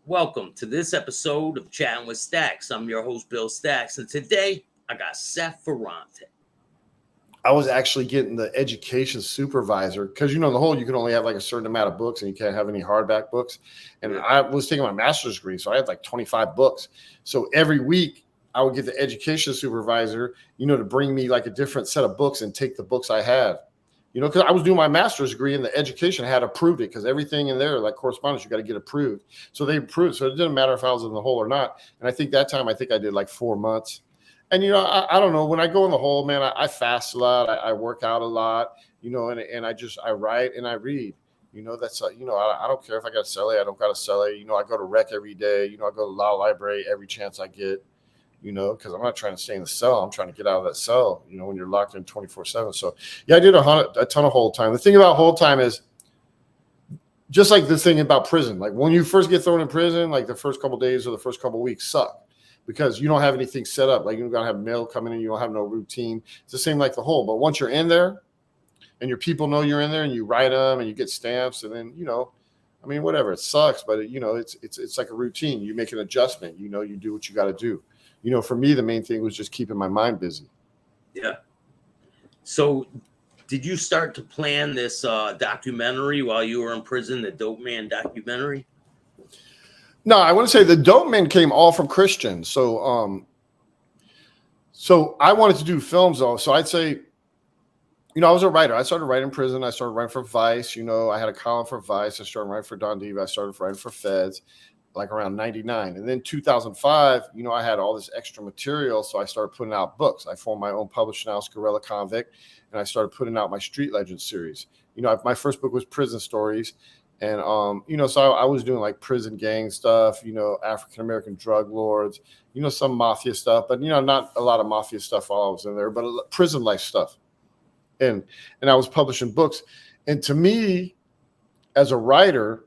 Welcome to this episode of Chattin with Staxx. I'm your host, Bill Staxx, and today I got Seth Ferranti. I was actually getting the education supervisor because, in the whole, you can only have like a certain amount of books and you can't have any hardback books. And I was taking my master's degree, so I had like 25 books. So every week I would get the education supervisor, to bring me like a different set of books and take the books I had, because I was doing my master's degree and the education had approved it because everything in there, like correspondence, you got to get approved. So they approved. So it didn't matter if I was in the hole or not. And I think that time, I did like 4 months. And, I don't know, when I go in the hole, man, I fast a lot. I work out a lot, and I write and I read, that's, I don't care if I got to sell it. I don't got to sell it. I go to rec every day. I go to law library every chance I get, because I'm not trying to stay in the cell. I'm trying to get out of that cell, when you're locked in 24/7. So, yeah, I did a ton of hold time. The thing about hold time is just like this thing about prison. Like when you first get thrown in prison, like the first couple of days or the first couple of weeks suck. Because you don't have anything set up. Like you don't have mail coming in. You don't have no routine. It's the same like the whole. But once you're in there and your people know you're in there and you write them and you get stamps and then, whatever. It sucks, but, it's like a routine. You make an adjustment. You do what you got to do. For me, the main thing was just keeping my mind busy. Yeah. So did you start to plan this documentary while you were in prison, the Dope Man documentary? No, I wouldn't say the dope men came all from Christians. So I wanted to do films though. So I'd say, I was a writer. I started writing in prison. I started writing for Vice. I had a column for Vice. I started writing for Don Diva. I started writing for Feds like around 99. And then 2005, I had all this extra material. So I started putting out books. I formed my own publishing house, Gorilla Convict, and I started putting out my Street Legends series. My first book was Prison Stories. And, so I was doing like prison gang stuff, African-American drug lords, some mafia stuff, but, not a lot of mafia stuff while I was in there, but prison life stuff. And I was publishing books. And to me, as a writer,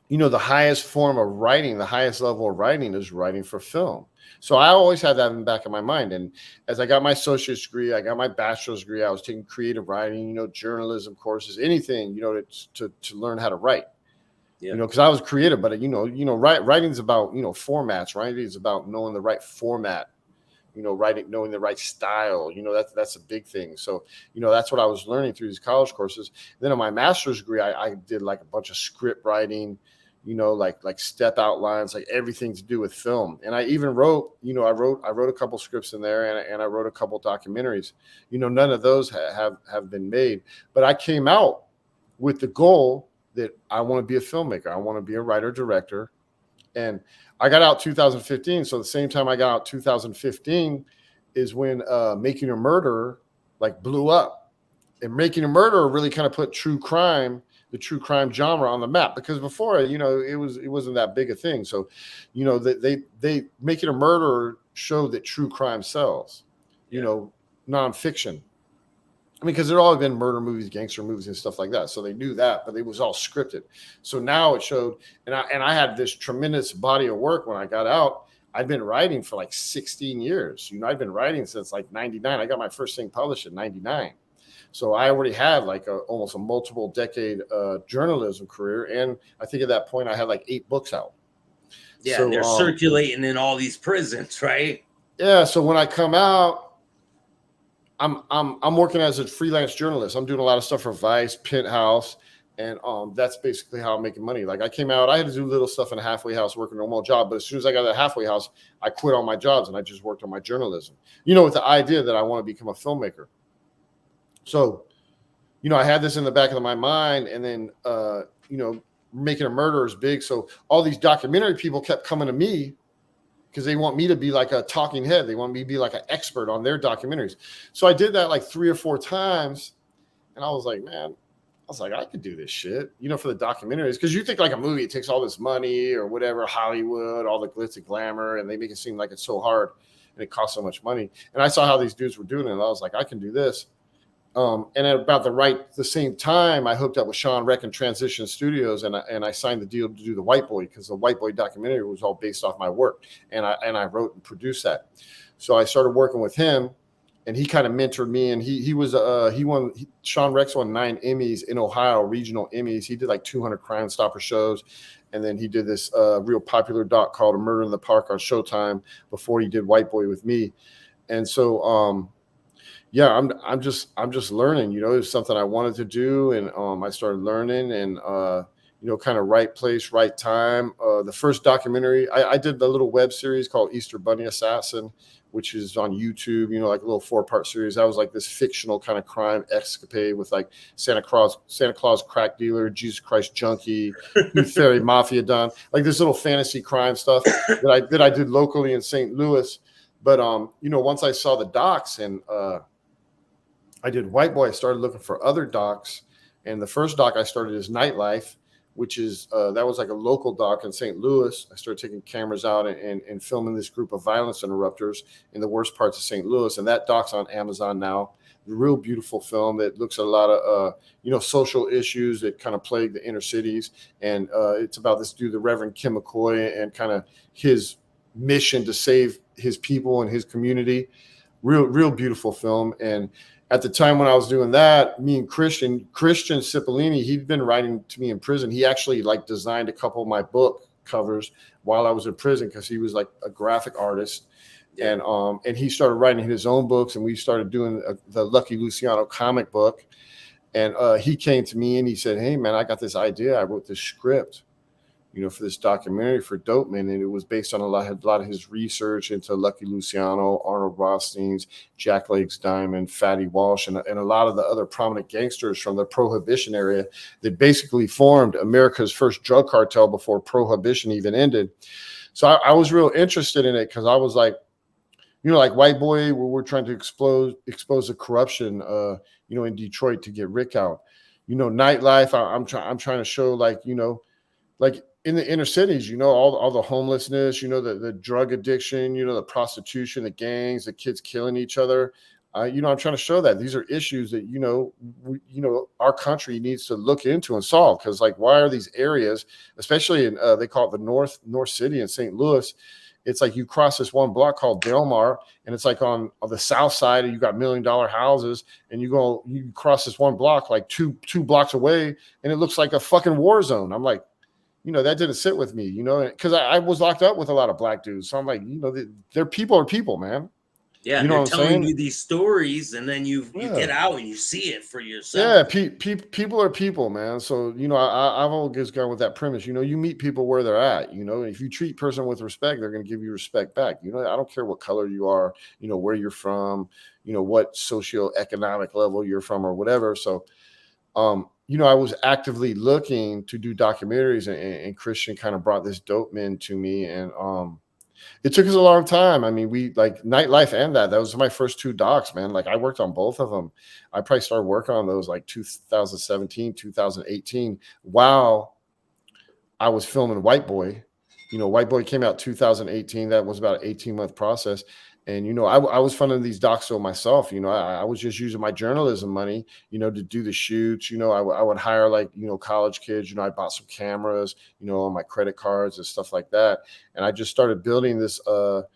the highest form of writing, the highest level of writing is writing for film. So I always had that in the back of my mind. And as I got my associate's degree, I got my bachelor's degree, I was taking creative writing, journalism courses, anything, to learn how to write. Yeah. Because I was creative, but writing is about, formats. Writing is about knowing the right format, writing, knowing the right style, that's a big thing. So, that's what I was learning through these college courses. Then in my master's degree, I did like a bunch of script writing, like step outlines, like everything to do with film. And I even wrote, I wrote a couple scripts in there and I wrote a couple documentaries. None of those have been made, but I came out with the goal that I want to be a filmmaker. I want to be a writer director. And I got out 2015. So the same time I got out 2015 is when Making a Murderer like blew up. And Making a Murderer really kind of put the true crime genre on the map, because before, it wasn't that big a thing. So, they Making a Murderer showed that true crime sells, nonfiction. Because there all been murder movies, gangster movies, and stuff like that. So they knew that, but it was all scripted. So now it showed, and I had this tremendous body of work when I got out. I'd been writing for like 16 years. I'd been writing since like 99. I got my first thing published in 99. So I already had like almost a multiple decade journalism career. And I think at that point I had like 8 books out. Yeah, so, they're circulating in all these prisons, right? Yeah. So when I come out, I'm working as a freelance journalist. I'm doing a lot of stuff for Vice, Penthouse, and that's basically how I'm making money. Like I came out, I had to do little stuff in a halfway house, working a normal job. But as soon as I got that halfway house, I quit all my jobs and I just worked on my journalism, with the idea that I want to become a filmmaker. So, I had this in the back of my mind, and then, Making a Murderer is big. So all these documentary people kept coming to me because they want me to be like a talking head. They want me to be like an expert on their documentaries. So I did that like 3 or 4 times. And I was like, man, I could do this shit, for the documentaries. Because you think like a movie, it takes all this money or whatever, Hollywood, all the glitz and glamour, and they make it seem like it's so hard and it costs so much money. And I saw how these dudes were doing it, and I was like, I can do this. And at about the same time, I hooked up with Sean Reck and Transition Studios, and I signed the deal to do the White Boy, because the White Boy documentary was all based off my work, and I wrote and produced that. So I started working with him, and he kind of mentored me. And Sean Rex won 9 Emmys in Ohio, regional Emmys. He did like 200 Crime Stopper shows, And then he did this real popular doc called A Murder in the Park on Showtime before he did White Boy with me. And so, yeah, I'm just learning, it's something I wanted to do. And I started learning and, kind of right place, right time. The first documentary, I did the little web series called Easter Bunny Assassin, which is on YouTube, like a little 4-part series. That was like this fictional kind of crime escapade with like Santa Claus crack dealer, Jesus Christ junkie, Tooth Fairy mafia don, like this little fantasy crime stuff that I did locally in St. Louis. But once I saw the docs and I did White Boy, I started looking for other docs. And the first doc I started is Nightlife, which is that was like a local doc in St. Louis. I started taking cameras out and filming this group of violence interrupters in the worst parts of St. Louis. And that doc's on Amazon now. A real beautiful film that looks at a lot of, social issues that kind of plague the inner cities. And it's about this dude, the Reverend Kim McCoy, and kind of his mission to save his people and his community. Real beautiful film. And at the time when I was doing that, me and Christian Cipollini, he'd been writing to me in prison. He actually like designed a couple of my book covers while I was in prison because he was like a graphic artist. Yeah. And he started writing his own books, and we started doing the Lucky Luciano comic book. And he came to me and he said, "Hey man, I got this idea. I wrote this script, for this documentary for Dope Man." And it was based on a lot of his research into Lucky Luciano, Arnold Rothstein's, Jack Legs Diamond, Fatty Walsh, and a lot of the other prominent gangsters from the Prohibition area that basically formed America's first drug cartel before Prohibition even ended. So I was real interested in it because I was like, like White Boy, we're trying to expose the corruption, in Detroit to get Rick out. Nightlife, I'm trying to show like in the inner cities, all the homelessness, the drug addiction, the prostitution, the gangs, the kids killing each other. I'm trying to show that these are issues that, our country needs to look into and solve. Because like, why are these areas, especially in, they call it the North City in St. Louis, it's like you cross this one block called Delmar, and it's like on the south side, and you got $1 million houses, and you cross this one block like two blocks away, and it looks like a fucking war zone. I'm like, that didn't sit with me, because I was locked up with a lot of black dudes. So I'm like, their people are people, man. Yeah, they're telling you these stories, and then you get out and you see it for yourself. Yeah, people are people, man. So I've always gone with that premise. You meet people where they're at. If you treat person with respect, they're going to give you respect back. I don't care what color you are, where you're from, what socioeconomic level you're from, or whatever. So, I was actively looking to do documentaries, and Christian kind of brought this Dope Man to me, and it took us a long time. I mean, we like Nightlife and that was my first 2 docs, man. Like I worked on both of them. I probably started working on those like 2017, 2018, while I was filming White Boy. White Boy came out 2018. That was about an 18-month process. And, I was funding these docs so myself, I was just using my journalism money, to do the shoots. I would hire like, college kids, I bought some cameras, on my credit cards and stuff like that. And I just started building this, that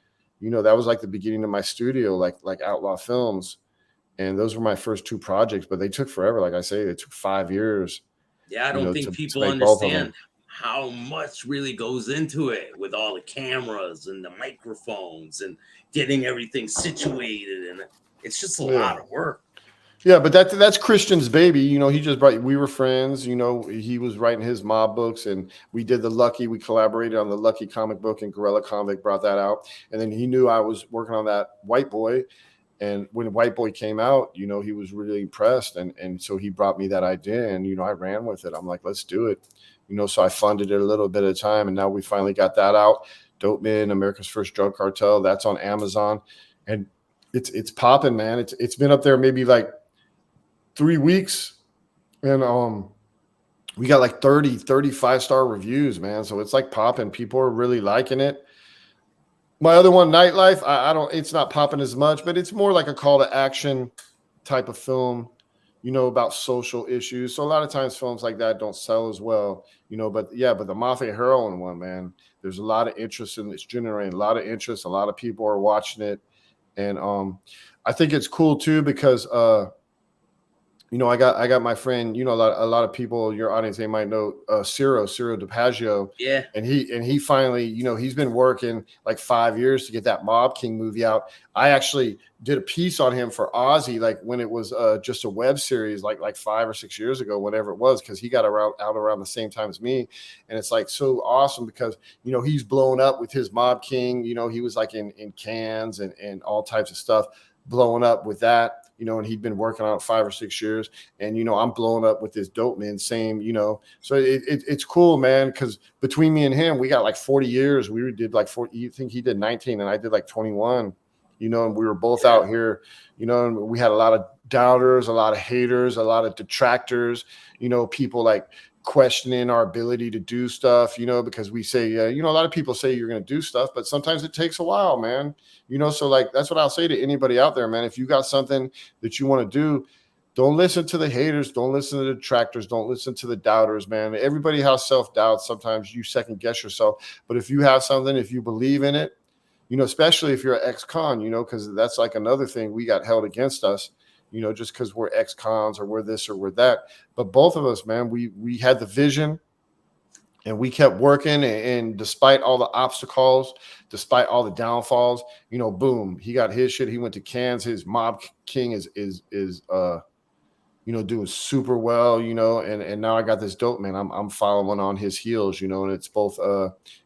was like the beginning of my studio, like Outlaw Films. And those were my first 2 projects, but they took forever. Like I say, they took 5 years. Yeah, I don't think people understand how much really goes into it with all the cameras and the microphones and getting everything situated, and it's just a lot of work. Yeah, but that's Christian's baby. He just brought. We were friends. He was writing his mob books, and we did the Lucky. We collaborated on the Lucky comic book, and Gorilla Comic brought that out. And then he knew I was working on that White Boy, and when White Boy came out, he was really impressed, and so he brought me that idea, and I ran with it. I'm like, let's do it. So I funded it a little bit at a time, and now we finally got that out. Dope Man, America's First Drug Cartel. That's on Amazon, and it's popping, man. It's been up there maybe like 3 weeks, and we got like 35-star reviews, man. So it's like popping. People are really liking it. My other one, Nightlife, it's not popping as much, but it's more like a call to action type of film, about social issues. So a lot of times films like that don't sell as well, but the Mafia Heroin one, man, there's a lot of interest in it. It's generating a lot of interest. A lot of people are watching it. And I think it's cool too, because I got my friend, a lot of people in your audience, they might know Ciro DiPaggio. Yeah. And he finally, he's been working like 5 years to get that Mob King movie out. I actually did a piece on him for Ozzy, like when it was just a web series, like 5 or 6 years ago, whatever it was, because he got out around the same time as me. And it's like so awesome because he's blown up with his Mob King. He was like in Cannes and all types of stuff, blowing up with that. And he'd been working on it 5 or 6 years. And, I'm blowing up with this Dope Man, same, so it's cool, man. Cause between me and him, we got like 40 years. We did like 40, you think he did 19 and I did like 21, and we were both out here, and we had a lot of doubters, a lot of haters, a lot of detractors, people like questioning our ability to do stuff, because we say, a lot of people say you're going to do stuff, but sometimes it takes a while, man. So like, that's what I'll say to anybody out there, man. If you got something that you want to do, don't listen to the haters. Don't listen to the detractors. Don't listen to the doubters, man. Everybody has self-doubt. Sometimes you second guess yourself, but if you have something, if you believe in it, especially if you're an ex-con, because that's like another thing we got held against us, just because we're ex-cons or we're this or we're that. But both of us, man, we had the vision and we kept working. And despite all the obstacles, despite all the downfalls, boom, he got his shit. He went to Cannes. His Mob King is doing super well, and now I got this Dope Man. I'm following on his heels, and it's both,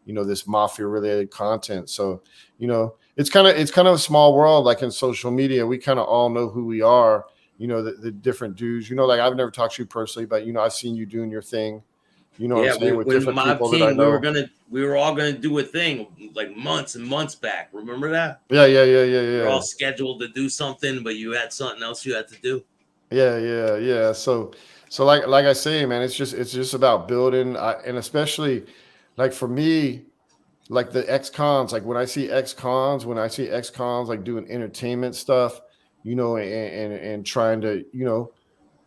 this mafia related content. So, it's kind of a small world, like in social media, we kind of all know who we are, the different dudes, like I've never talked to you personally, but, I've seen you doing your thing, what I'm saying, with different Mob people King, that I know. we were all gonna do a thing like months and months back. Remember that? Yeah. We're all scheduled to do something, but you had something else you had to do. Yeah. So like I say, man, it's just about building, and especially like for me, like the ex-cons, like when I see ex-cons like doing entertainment stuff, and trying to,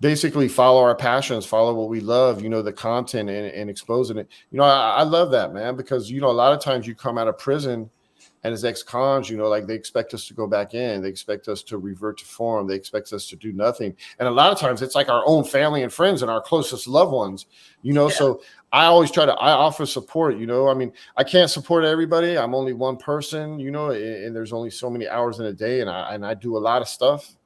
basically follow our passions, follow what we love, the content and exposing it. I love that, man, because, a lot of times you come out of prison and as ex-cons, like they expect us to go back in. They expect us to revert to form. They expect us to do nothing. And a lot of times it's like our own family and friends and our closest loved ones, so I always I offer support, I mean, I can't support everybody. I'm only one person, and there's only so many hours in a day. And I do a lot of stuff.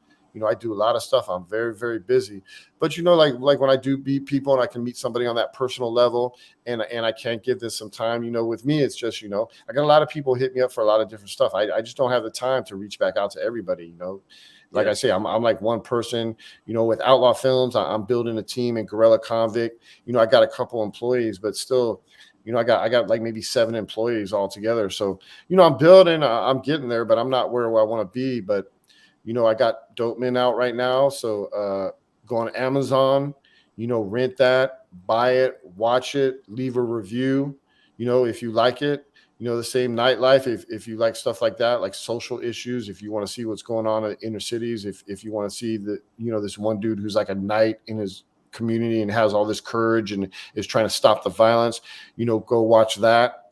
I do a lot of stuff. I'm very, very busy. But like when I do meet people and I can meet somebody on that personal level, and I can't give this some time, with me, it's just, I got a lot of people hit me up for a lot of different stuff. I just don't have the time to reach back out to everybody, Like I say, I'm like one person, with Outlaw Films. I'm building a team in Gorilla Convict. I got a couple employees, but still, I got like maybe 7 employees altogether. So, I'm building, I'm getting there, but I'm not where I want to be. But I got Dope Men out right now. So go on Amazon, rent that, buy it, watch it, leave a review, if you like it. The same nightlife, if you like stuff like that, like social issues, if you want to see what's going on in inner cities, if you want to see the, this one dude who's like a knight in his community and has all this courage and is trying to stop the violence, go watch that.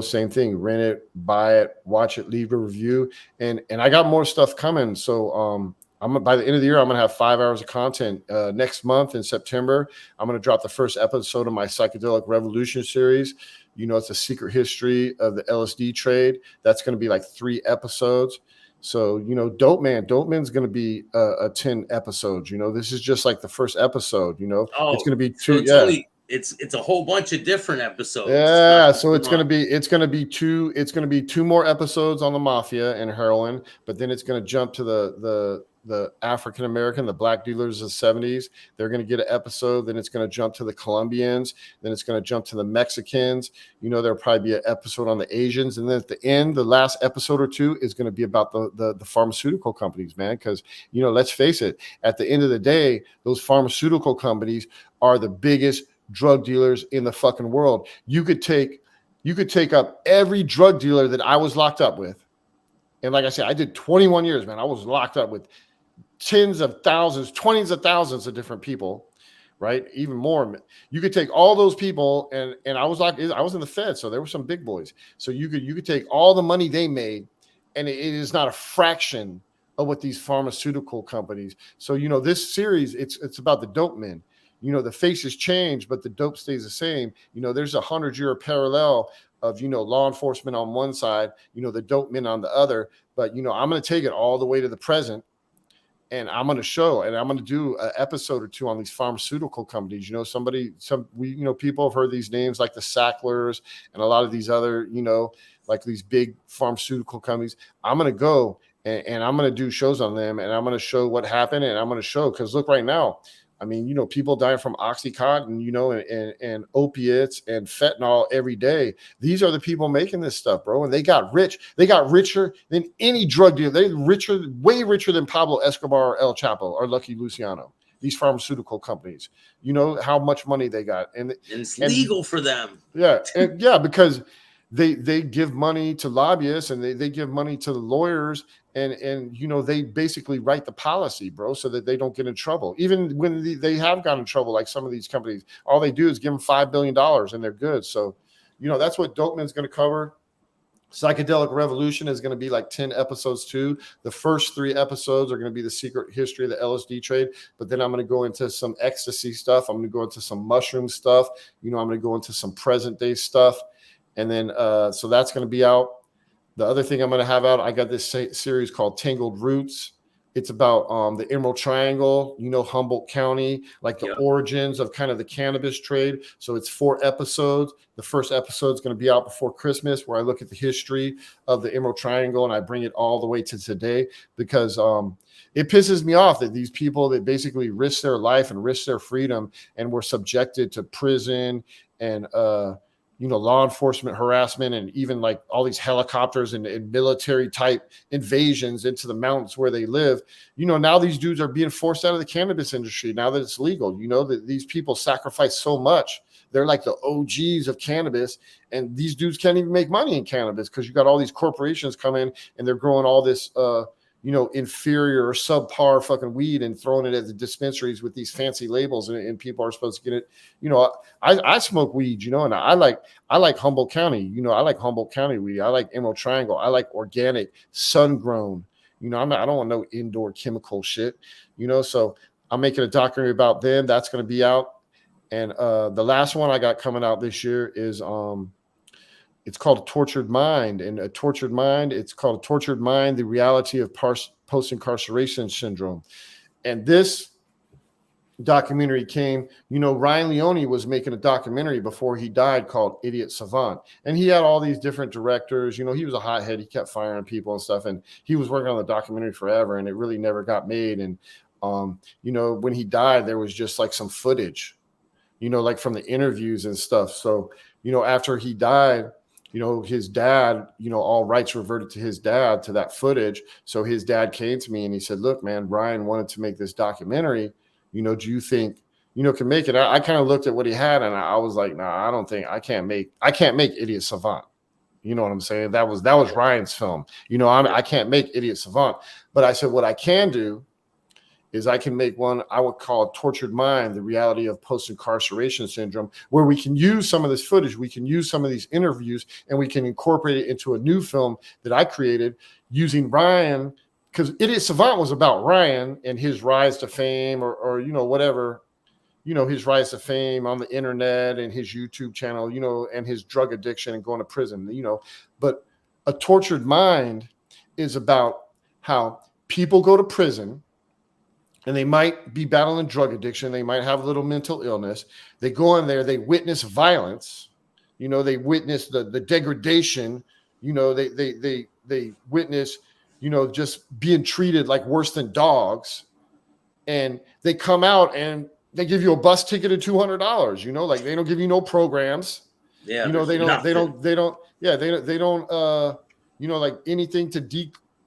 Same thing, rent it, buy it, watch it, leave a review. And I got more stuff coming. So I'm by the end of the year, I'm going to have 5 hours of content. Next month in September, I'm going to drop the first episode of my Psychedelic Revolution series. It's a secret history of the LSD trade. That's going to be like 3 episodes. So, Dope Man's going to be a 10 episodes. This is just like the first episode, it's going to be 2. So it's a whole bunch of different episodes. Yeah, so it's gonna be 2 more episodes on the mafia and heroin, but then it's gonna jump to the African American, the black dealers of the 70s. They're gonna get an episode, then it's gonna jump to the Colombians, then it's gonna jump to the Mexicans. There'll probably be an episode on the Asians, and then at the end, the last episode or 2 is gonna be about the pharmaceutical companies, man. Because let's face it, at the end of the day, those pharmaceutical companies are the biggest drug dealers in the fucking world. You could take up every drug dealer that I was locked up with. And like I said, I did 21 years, man. I was locked up with tens of thousands, 20s of thousands of different people, right? Even more. You could take all those people and I was in the Fed, so there were some big boys. So you could take all the money they made, and it is not a fraction with these pharmaceutical companies. So, you know, this series, it's about the dope men. You know, the faces change, but the dope stays the same. You know, there's 100-year parallel of, you know, law enforcement on one side, you know, the dope men on the other. But, you know, I'm going to take it all the way to the present, and I'm going to show, and I'm going to do an episode or two on these pharmaceutical companies. You know, you know, people have heard these names like the Sacklers and a lot of these other, you know, like these big pharmaceutical companies. I'm going to go and I'm going to do shows on them, and I'm going to show what happened, and I'm going to show, because look, right now, I mean, you know, people dying from Oxycontin, you know, and opiates and fentanyl every day. These are the people making this stuff, bro. And they got rich. They got richer than any drug dealer. They're richer, way richer than Pablo Escobar or El Chapo or Lucky Luciano. These pharmaceutical companies, you know how much money they got, and it's legal for them. Yeah, and yeah, because they give money to lobbyists, and they give money to the lawyers, and you know, they basically write the policy, bro, so that they don't get in trouble. Even when they have gotten in trouble, like some of these companies, all they do is give them $5 billion and they're good. So, you know, that's what Dopeman's going to cover. Psychedelic Revolution is going to be like 10 episodes too. The first 3 episodes are going to be the secret history of the LSD trade, but then I'm going to go into some ecstasy stuff. I'm going to go into some mushroom stuff. You know, I'm going to go into some present day stuff. And then, so that's going to be out. The other thing I'm going to have out, I got this series called Tangled Roots. It's about the Emerald Triangle, you know, Humboldt County, like the origins of kind of the cannabis trade. So it's 4 episodes. The first episode is going to be out before Christmas, where I look at the history of the Emerald Triangle and I bring it all the way to today, because it pisses me off that these people that basically risk their life and risk their freedom and were subjected to prison and, you know, law enforcement harassment, and even like all these helicopters and military type invasions into the mountains where they live. You know, now these dudes are being forced out of the cannabis industry now that it's legal. You know, that these people sacrifice so much. They're like the OGs of cannabis, and these dudes can't even make money in cannabis because you got all these corporations come in and they're growing all this, you know, inferior or subpar fucking weed and throwing it at the dispensaries with these fancy labels, and people are supposed to get it. You know, I smoke weed, you know, and I like Humboldt County. You know, I like Humboldt County weed. I like Emerald Triangle. I like organic, sun grown. You know, I don't want no indoor chemical shit. You know, so I'm making a documentary about them. That's going to be out. And the last one I got coming out this year is it's called A Tortured Mind. And A Tortured Mind, it's called A Tortured Mind, The Reality of Post-Incarceration Syndrome. And this documentary came, you know, Ryan Leone was making a documentary before he died called Idiot Savant. And he had all these different directors. You know, he was a hothead. He kept firing people and stuff. And he was working on the documentary forever, and it really never got made. And, you know, when he died, there was just like some footage, you know, like from the interviews and stuff. So, you know, after he died, you know, his dad, you know, all rights reverted to his dad, to that footage. So his dad came to me and he said, look, man, Ryan wanted to make this documentary. You know, do you think, you know, can make it? I kind of looked at what he had, and I was like, nah, I don't think I can't make Idiot Savant. You know what I'm saying? That was Ryan's film. You know, I can't make Idiot Savant. But I said, what I can do is I can make one I would call Tortured Mind, The Reality of Post-Incarceration Syndrome, where we can use some of this footage, we can use some of these interviews, and we can incorporate it into a new film that I created using Ryan, because Idiot Savant was about Ryan and his rise to fame, or you know, whatever, you know, his rise to fame on the internet and his YouTube channel, you know, and his drug addiction and going to prison, you know. But A Tortured Mind is about how people go to prison, and they might be battling drug addiction. They might have a little mental illness. They go in there, they witness violence. You know, they witness the degradation. You know, they witness, you know, just being treated like worse than dogs. And they come out and they give you a bus ticket of $200. You know, like they don't give you no programs. Yeah, you know, they don't, you know, like anything to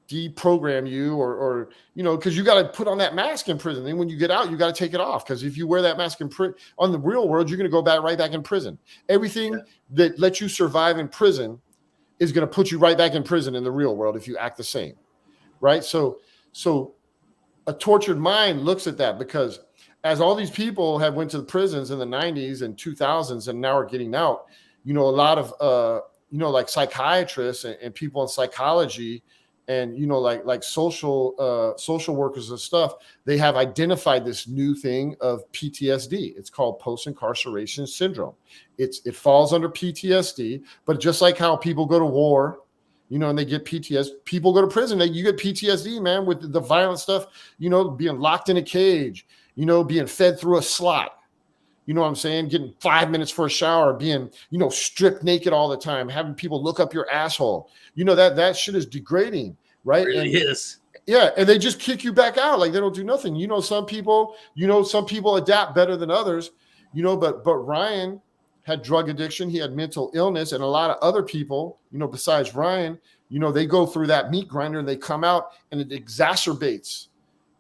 deprogram you, or you know, because you got to put on that mask in prison. Then when you get out, you got to take it off, because if you wear that mask in on the real world, you're going to go right back in prison. Everything that lets you survive in prison is going to put you right back in prison in the real world if you act the same, right? So A Tortured Mind looks at that, because as all these people have went to the prisons in the 90s and 2000s and now are getting out, you know, a lot of you know, like psychiatrists and people in psychology, and like social workers and stuff, they have identified this new thing of PTSD. It's called post-incarceration syndrome. It falls under PTSD, but just like how people go to war, and they get PTSD, people go to prison, you get PTSD, man, with the violent stuff, being locked in a cage, being fed through a slot. You know what I'm saying? Getting 5 minutes for a shower, being, stripped naked all the time, having people look up your asshole. That shit is degrading, right? It really is. Yeah, and they just kick you back out. Like they don't do nothing. Some people adapt better than others, but Ryan had drug addiction, he had mental illness, and a lot of other people, besides Ryan, they go through that meat grinder and they come out and it exacerbates,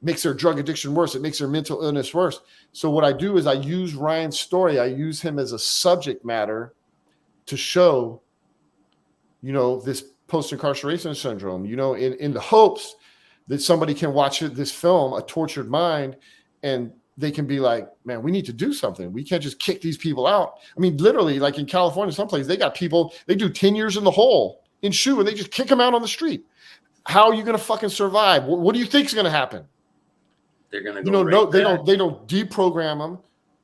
makes their drug addiction worse. It makes their mental illness worse. So what I do is I use Ryan's story. I use him as a subject matter to show, this post-incarceration syndrome, in the hopes that somebody can watch this film, A Tortured Mind, and they can be like, man, we need to do something. We can't just kick these people out. I mean, literally, like in California, someplace, they got people, they do 10 years in the hole in shoe and they just kick them out on the street. How are you going to fucking survive? What do you think is going to happen? They're going to go they don't deprogram them.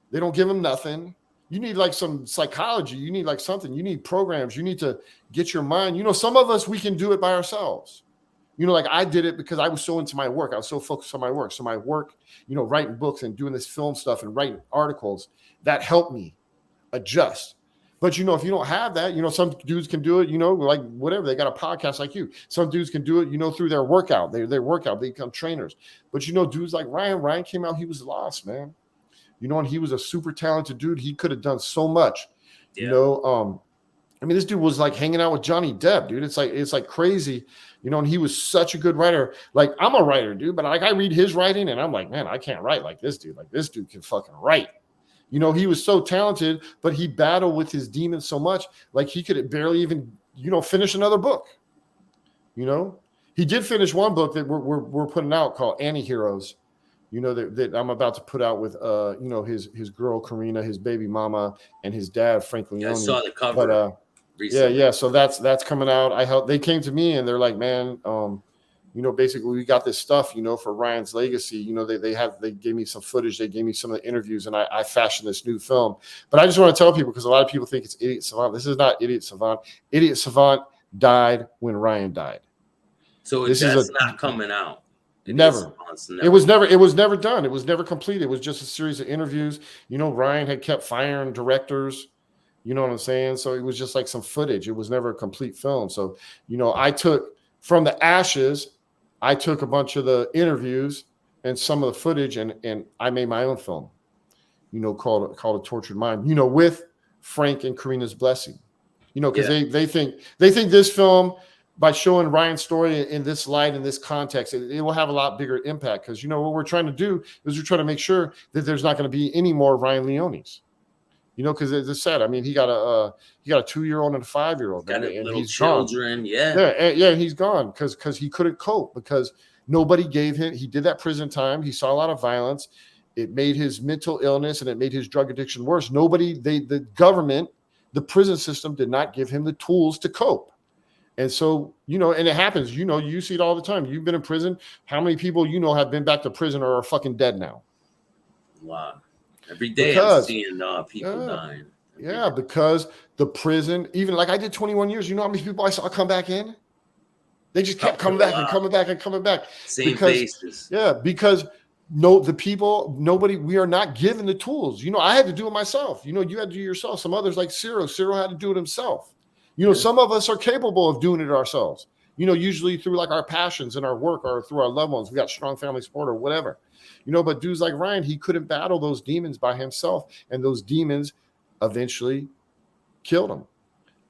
They don't give them nothing. You need like some psychology. You need like something. You need programs. You need to get your mind. Some of us, we can do it by ourselves. Like I did it because I was so into my work. I was so focused on my work. So my work, writing books and doing this film stuff and writing articles, that helped me adjust. But, if you don't have that, some dudes can do it, like whatever. They got a podcast like you. Some dudes can do it, through their workout. Their workout, they become trainers. But, dudes like Ryan came out, he was lost, man. And he was a super talented dude. He could have done so much, I mean, this dude was like hanging out with Johnny Depp, dude. It's like crazy, and he was such a good writer. Like, I'm a writer, dude, but like I read his writing and I'm like, man, I can't write like this dude. Like, this dude can fucking write. He was so talented, but he battled with his demons so much, like he could barely even, finish another book. He did finish one book that we're putting out called Anti-Heroes, that I'm about to put out with, his girl, Karina, his baby mama, and his dad, Frank Leone. Yeah, I saw the cover. But, yeah. So that's coming out. They came to me and they're like, man, basically we got this stuff, for Ryan's legacy. They gave me some footage. They gave me some of the interviews and I fashioned this new film. But I just want to tell people, because a lot of people think it's Idiot Savant. This is not Idiot Savant. Idiot Savant died when Ryan died. So that's not coming out. Never. It was never done. It was never complete. It was just a series of interviews. Ryan had kept firing directors. You know what I'm saying? So it was just like some footage. It was never a complete film. So, I took from the ashes, I took a bunch of the interviews and some of the footage and I made my own film, called A Tortured Mind, with Frank and Karina's blessing, because they think this film, by showing Ryan's story in this light, in this context, it will have a lot bigger impact. Because, what we're trying to do is we're trying to make sure that there's not going to be any more Ryan Leones. Because as I said, I mean, he got a 2-year-old and a 5-year-old, got and little he's children, gone. yeah, he's gone because he couldn't cope, because nobody gave him. He did that prison time. He saw a lot of violence. It made his mental illness and it made his drug addiction worse. The government, the prison system did not give him the tools to cope. And so, and it happens, you see it all the time. You've been in prison. How many people, have been back to prison or are fucking dead now? Wow. Every day I'm seeing people dying. Yeah, because the prison, even like I did 21 years, how many people I saw come back in? They just kept coming back and coming back and coming back. Same faces. Yeah, because we are not given the tools. I had to do it myself. You had to do it yourself. Some others like Cyril had to do it himself. Some of us are capable of doing it ourselves, usually through like our passions and our work or through our loved ones. We got strong family support or whatever, but dudes like Ryan, he couldn't battle those demons by himself. And those demons eventually killed him.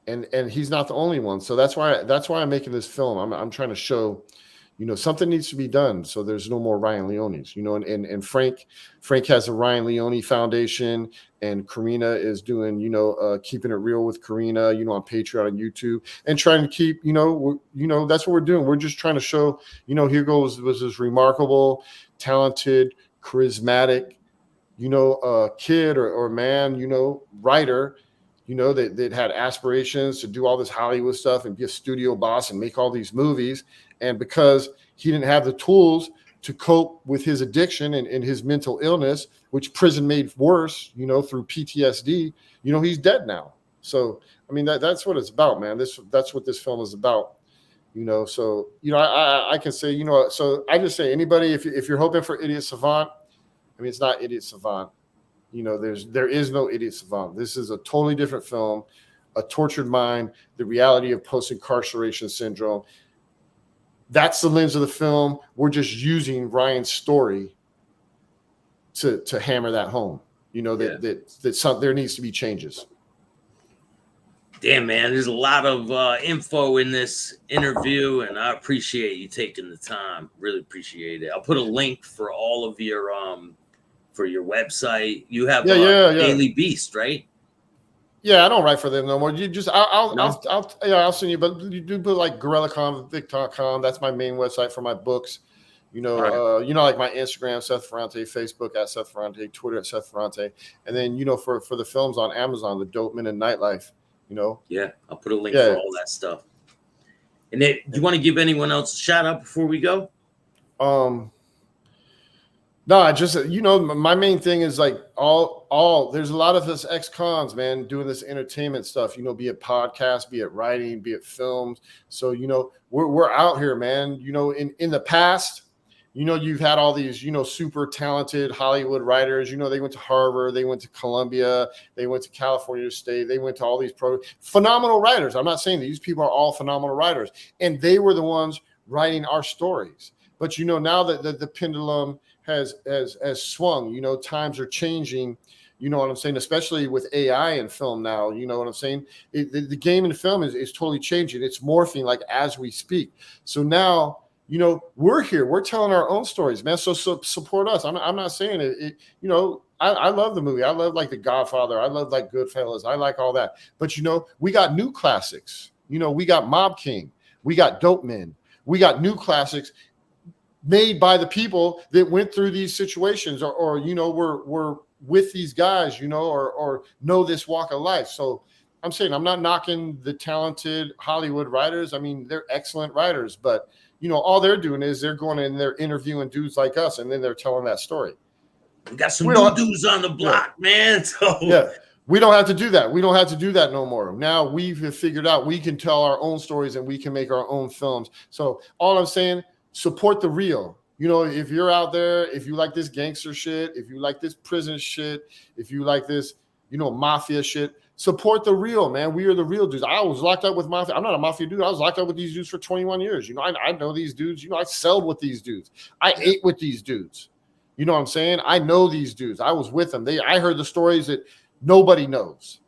And he's not the only one. So that's why I'm making this film. I'm trying to show, something needs to be done. So there's no more Ryan Leones, and Frank has a Ryan Leone Foundation, and Karina is doing, keeping it real with Karina, on Patreon and YouTube, and trying to keep, that's what we're doing. We're just trying to show, here was this remarkable, talented, charismatic, kid or man, writer, you know, that had aspirations to do all this Hollywood stuff and be a studio boss and make all these movies. And because he didn't have the tools to cope with his addiction and his mental illness, which prison made worse, you know, through PTSD, you know, he's dead now. So, I mean, that's what it's about, man. That's what this film is about, you know. So, you know, I can say, you know, so I just say anybody, if you're hoping for Idiot Savant, I mean, it's not Idiot Savant. You know, there is no Idiot Savant. This is a totally different film, a tortured mind, the reality of post-incarceration syndrome. That's the lens of the film. We're just using Ryan's story to hammer that home. You know, that there needs to be changes. Damn, man, there's a lot of info in this interview, and I appreciate you taking the time. Really appreciate it. I'll put a link for all of your for your website. You have Daily Beast, right? Yeah, I don't write for them no more. You just I'll send you, but you do put like GorillaConvict.com. That's my main website for my books. You know, you know, like my Instagram, Seth Ferranti, Facebook at Seth Ferranti, Twitter at Seth Ferranti, and then you know for the films on Amazon, The Dope Men and Nightlife. You know, yeah, I'll put a link for all that stuff. And then, do you want to give anyone else a shout out before we go? No, I just, you know, my main thing is like all there's a lot of us ex-cons, man, doing this entertainment stuff, you know, be it podcast, be it writing, be it films. So, you know, we're out here, man. You know, in the past, you know, you've had all these, you know, super talented Hollywood writers, you know, they went to Harvard, they went to Columbia, they went to California State, they went to all these phenomenal writers. I'm not saying these people are all phenomenal writers, and they were the ones writing our stories. But, you know, now that the pendulum has swung, you know, times are changing, you know what I'm saying, especially with AI in film now, you know what I'm saying, the game in film is totally changing. It's morphing like as we speak. So now, you know, we're here, we're telling our own stories, man. So support us. I'm not saying it, you know, I love the movie. I love like The Godfather. I love like Goodfellas. I like all that. But, you know, we got new classics. You know, we got Mob King. We got Dope Men. We got new classics made by the people that went through these situations or you know, were with these guys, you know, or know this walk of life. So I'm saying I'm not knocking the talented Hollywood writers. I mean, they're excellent writers, but, you know, all they're doing is they're going and they're interviewing dudes like us, and then they're telling that story. We got some new dudes on the block, man. So we don't have to do that. We don't have to do that no more. Now we've figured out we can tell our own stories and we can make our own films. So all I'm saying, support the real. You know, if you're out there, if you like this gangster shit, if you like this prison shit, if you like this, you know, mafia shit, support the real, man. We are the real dudes. I was locked up with mafia. I'm not a mafia dude. I was locked up with these dudes for 21 years. You know, I know these dudes. You know, I sold with these dudes. I ate with these dudes. You know what I'm saying? I know these dudes. I was with them. I heard the stories that nobody knows.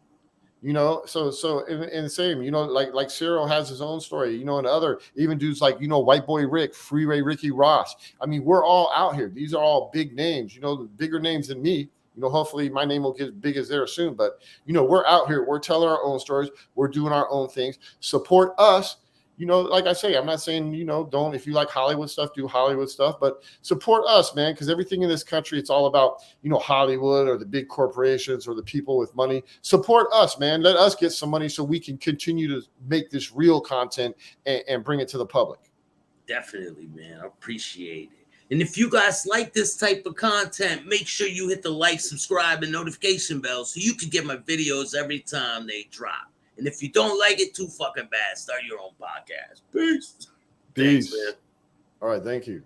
You know, so in the same, you know, like Cyril has his own story, you know, and other even dudes like, you know, White Boy Rick, Freeway Ricky Ross. I mean, we're all out here. These are all big names, you know, bigger names than me. You know, hopefully my name will get as big as theirs soon. But, you know, we're out here. We're telling our own stories. We're doing our own things. Support us. You know, like I say, I'm not saying, you know, don't, if you like Hollywood stuff, do Hollywood stuff, but support us, man, because everything in this country, it's all about, you know, Hollywood or the big corporations or the people with money. Support us, man. Let us get some money so we can continue to make this real content and bring it to the public. Definitely, man. I appreciate it. And if you guys like this type of content, make sure you hit the like, subscribe, and notification bell so you can get my videos every time they drop. And if you don't like it, too fucking bad, start your own podcast. Peace. Thanks, man. All right. Thank you.